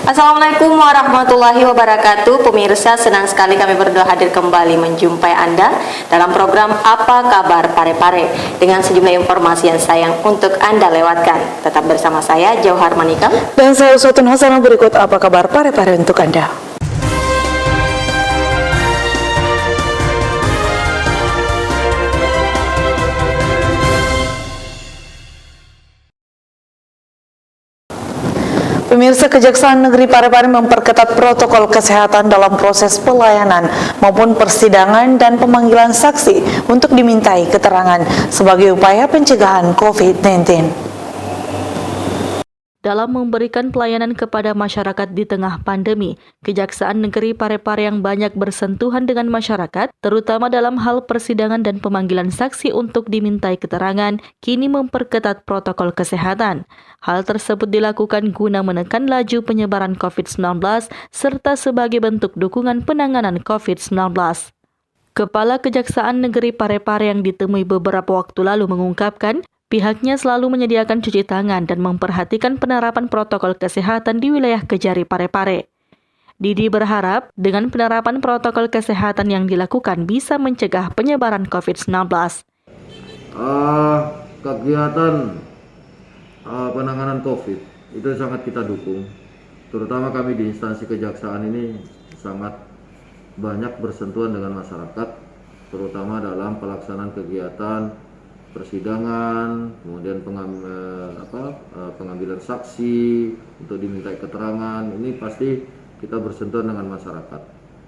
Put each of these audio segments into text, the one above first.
Assalamualaikum warahmatullahi wabarakatuh. Pemirsa, senang sekali kami berdua hadir kembali menjumpai Anda dalam program Apa Kabar Parepare dengan sejumlah informasi yang sayang untuk Anda lewatkan. Tetap bersama saya Jauhar Manikam dan saya Uswatun Hasanah. Berikut Apa Kabar Parepare untuk Anda. Pemirsa, Kejaksaan Negeri Parepare memperketat protokol kesehatan dalam proses pelayanan maupun persidangan dan pemanggilan saksi untuk dimintai keterangan sebagai upaya pencegahan COVID-19. Dalam memberikan pelayanan kepada masyarakat di tengah pandemi, Kejaksaan Negeri Parepare yang banyak bersentuhan dengan masyarakat, terutama dalam hal persidangan dan pemanggilan saksi untuk dimintai keterangan, kini memperketat protokol kesehatan. Hal tersebut dilakukan guna menekan laju penyebaran COVID-19 serta sebagai bentuk dukungan penanganan COVID-19. Kepala Kejaksaan Negeri Parepare yang ditemui beberapa waktu lalu mengungkapkan, pihaknya selalu menyediakan cuci tangan dan memperhatikan penerapan protokol kesehatan di wilayah Kejari Parepare. Didi berharap dengan penerapan protokol kesehatan yang dilakukan bisa mencegah penyebaran COVID-19. Kegiatan penanganan COVID itu sangat kita dukung. Terutama kami di instansi kejaksaan ini sangat banyak bersentuhan dengan masyarakat, terutama dalam pelaksanaan kegiatan persidangan, kemudian pengambilan saksi untuk dimintai keterangan. Ini pasti kita bersentuhan dengan masyarakat.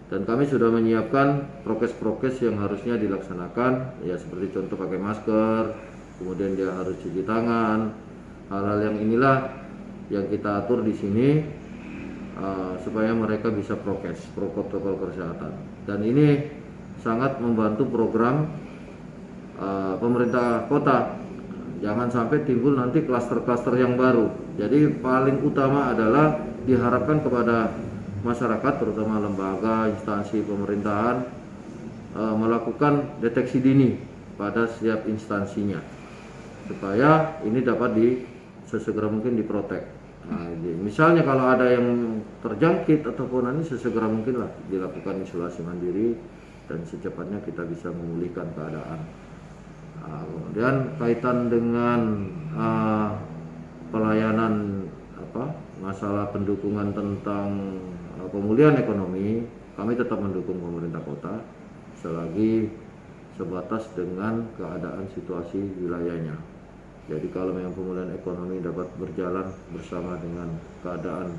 Dan kami sudah menyiapkan prokes-prokes yang harusnya dilaksanakan, ya seperti contoh pakai masker, kemudian dia harus cuci tangan. Hal-hal yang inilah yang kita atur di sini supaya mereka bisa prokes, protokol kesehatan. Dan ini sangat membantu program pemerintah kota. Jangan sampai timbul nanti klaster-klaster yang baru. Jadi paling utama adalah diharapkan kepada masyarakat, terutama lembaga, instansi pemerintahan, melakukan deteksi dini pada setiap instansinya, supaya ini dapat sesegera mungkin diprotek. Nah, misalnya kalau ada yang terjangkit ataupun ini sesegera mungkin lah dilakukan isolasi mandiri dan secepatnya kita bisa memulihkan keadaan. Kemudian kaitan dengan pelayanan masalah pendukungan tentang pemulihan ekonomi, kami tetap mendukung pemerintah kota selagi sebatas dengan keadaan situasi wilayahnya. Jadi kalau memang pemulihan ekonomi dapat berjalan bersama dengan keadaan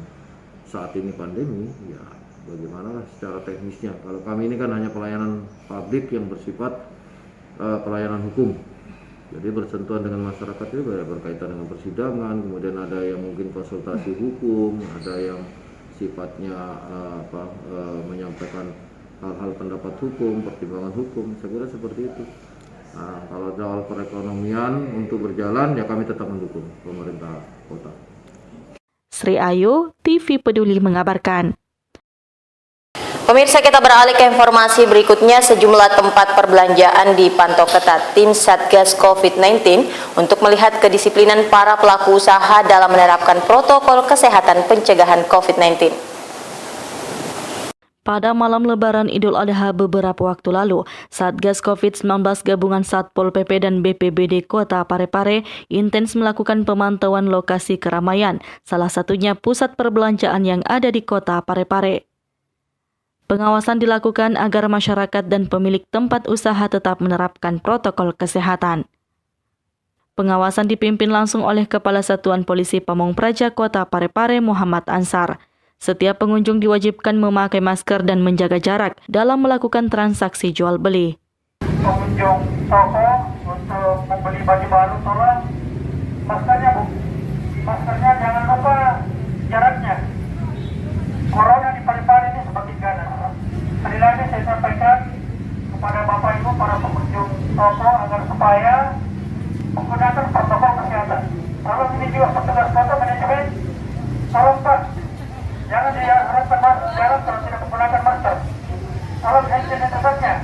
saat ini pandemi, ya bagaimana secara teknisnya. Kalau kami ini kan hanya pelayanan publik yang bersifat pelayanan hukum, jadi bersentuhan dengan masyarakat itu berkaitan dengan persidangan, kemudian ada yang mungkin konsultasi hukum, ada yang sifatnya menyampaikan hal-hal pendapat hukum, pertimbangan hukum, saya kira seperti itu. Nah, kalau soal perekonomian untuk berjalan, ya kami tetap mendukung pemerintah kota. Sri Ayu, TV Peduli mengabarkan. Pemirsa, kita beralih ke informasi berikutnya. Sejumlah tempat perbelanjaan dipantau ketat tim Satgas COVID-19 untuk melihat kedisiplinan para pelaku usaha dalam menerapkan protokol kesehatan pencegahan COVID-19. Pada malam Lebaran Idul Adha beberapa waktu lalu, Satgas COVID-19 gabungan Satpol PP dan BPBD Kota Parepare intens melakukan pemantauan lokasi keramaian, salah satunya pusat perbelanjaan yang ada di Kota Parepare. Pengawasan dilakukan agar masyarakat dan pemilik tempat usaha tetap menerapkan protokol kesehatan. Pengawasan dipimpin langsung oleh Kepala Satuan Polisi Pamong Praja Kota Parepare Muhammad Ansar. Setiap pengunjung diwajibkan memakai masker dan menjaga jarak dalam melakukan transaksi jual beli. Pengunjung toko untuk membeli baju baru tolong maskernya Bu. Maskernya jangan lupa jaraknya. Corona di Parepare ini semakin ganas. Sekali lagi saya sampaikan kepada Bapak Ibu para pengunjung toko agar supaya menggunakan protokol kesehatan. Tolong ini juga petugas kota manajemen, tolong Pak, jangan diharapkan masuk jalan kalau tidak menggunakan masker. Tolong hand sanitizer-nya,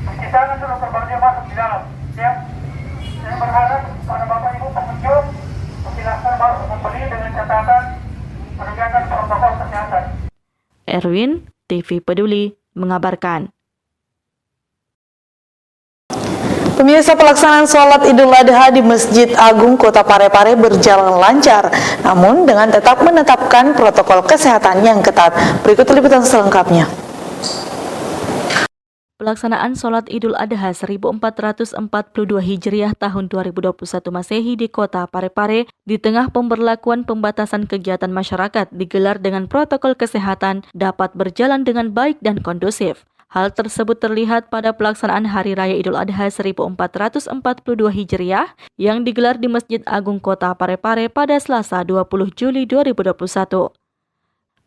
cuci tangan dulu baru dia masuk di dalam. Ya, saya berharap pada Bapak Ibu pengunjung silahkan masuk membeli dengan catatan penegakan protokol kesehatan. kesehatan. Erwin, TV Peduli, mengabarkan. Pemirsa, pelaksanaan sholat Idul Adha di Masjid Agung Kota Parepare berjalan lancar, namun dengan tetap menetapkan protokol kesehatan yang ketat. Berikut liputan selengkapnya. Pelaksanaan sholat Idul Adha 1442 Hijriah tahun 2021 Masehi di Kota Parepare di tengah pemberlakuan pembatasan kegiatan masyarakat digelar dengan protokol kesehatan dapat berjalan dengan baik dan kondusif. Hal tersebut terlihat pada pelaksanaan Hari Raya Idul Adha 1442 Hijriah yang digelar di Masjid Agung Kota Parepare pada Selasa 20 Juli 2021.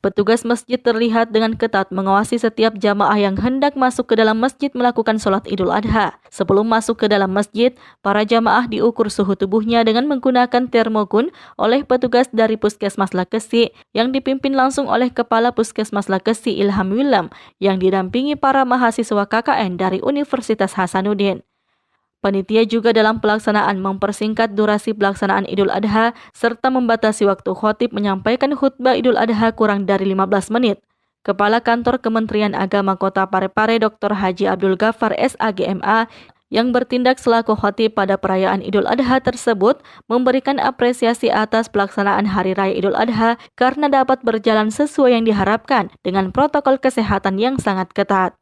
Petugas masjid terlihat dengan ketat mengawasi setiap jamaah yang hendak masuk ke dalam masjid melakukan sholat Idul Adha. Sebelum masuk ke dalam masjid, para jamaah diukur suhu tubuhnya dengan menggunakan termogun oleh petugas dari Puskesmas Lakesi yang dipimpin langsung oleh Kepala Puskesmas Lakesi Ilham Wilam yang didampingi para mahasiswa KKN dari Universitas Hasanuddin. Panitia juga dalam pelaksanaan mempersingkat durasi pelaksanaan Idul Adha serta membatasi waktu khotib menyampaikan khutbah Idul Adha kurang dari 15 menit. Kepala Kantor Kementerian Agama Kota Parepare Dr. Haji Abdul Ghaffar SAGMA yang bertindak selaku khotib pada perayaan Idul Adha tersebut memberikan apresiasi atas pelaksanaan Hari Raya Idul Adha karena dapat berjalan sesuai yang diharapkan dengan protokol kesehatan yang sangat ketat.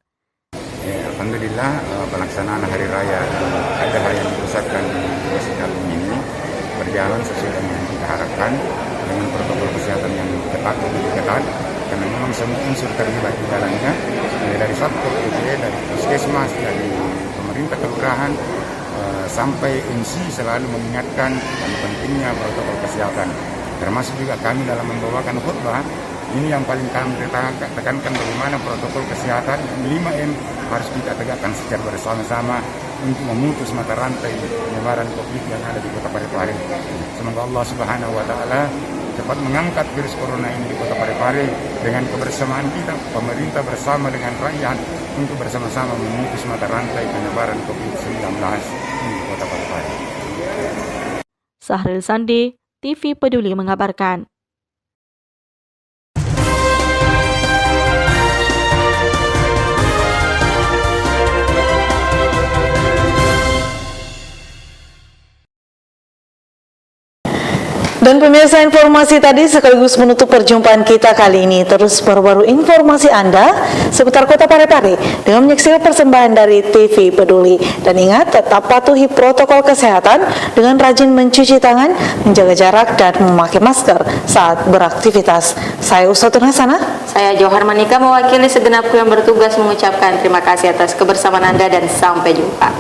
Alhamdulillah pelaksanaan Hari Raya Adha yang dipusatkan di Masjid Agung ini berjalan sesuai dengan yang kita harapkan dengan protokol kesehatan yang ketat, lebih ketat, karena memang semua unsur terlibat di dalamnya, dari Satpol PP, dari Puskesmas, dari pemerintah kelurahan, sampai MC selalu mengingatkan dan pentingnya protokol kesehatan. Termasuk juga kami dalam membawakan khutbah, ini yang paling kami tekankan bagaimana protokol kesehatan 5M harus kita tegakkan secara bersama-sama untuk memutus mata rantai penyebaran COVID yang ada di Kota Parepare. Semoga Allah Subhanahu wa Ta'ala cepat mengangkat virus corona ini di Kota Parepare dengan kebersamaan kita, pemerintah bersama dengan rakyat untuk bersama-sama memutus mata rantai penyebaran COVID-19 di Kota Parepare. Sahril Sandi, TV Peduli mengabarkan. Dan pemirsa, informasi tadi sekaligus menutup perjumpaan kita kali ini. Terus baru-baru informasi Anda seputar Kota Parepare dengan menyaksikan persembahan dari TV Peduli. Dan ingat, tetap patuhi protokol kesehatan dengan rajin mencuci tangan, menjaga jarak, dan memakai masker saat beraktivitas. Saya Ustadz Hasana. Saya Johar Manika mewakili segenap kru yang bertugas mengucapkan terima kasih atas kebersamaan Anda dan sampai jumpa.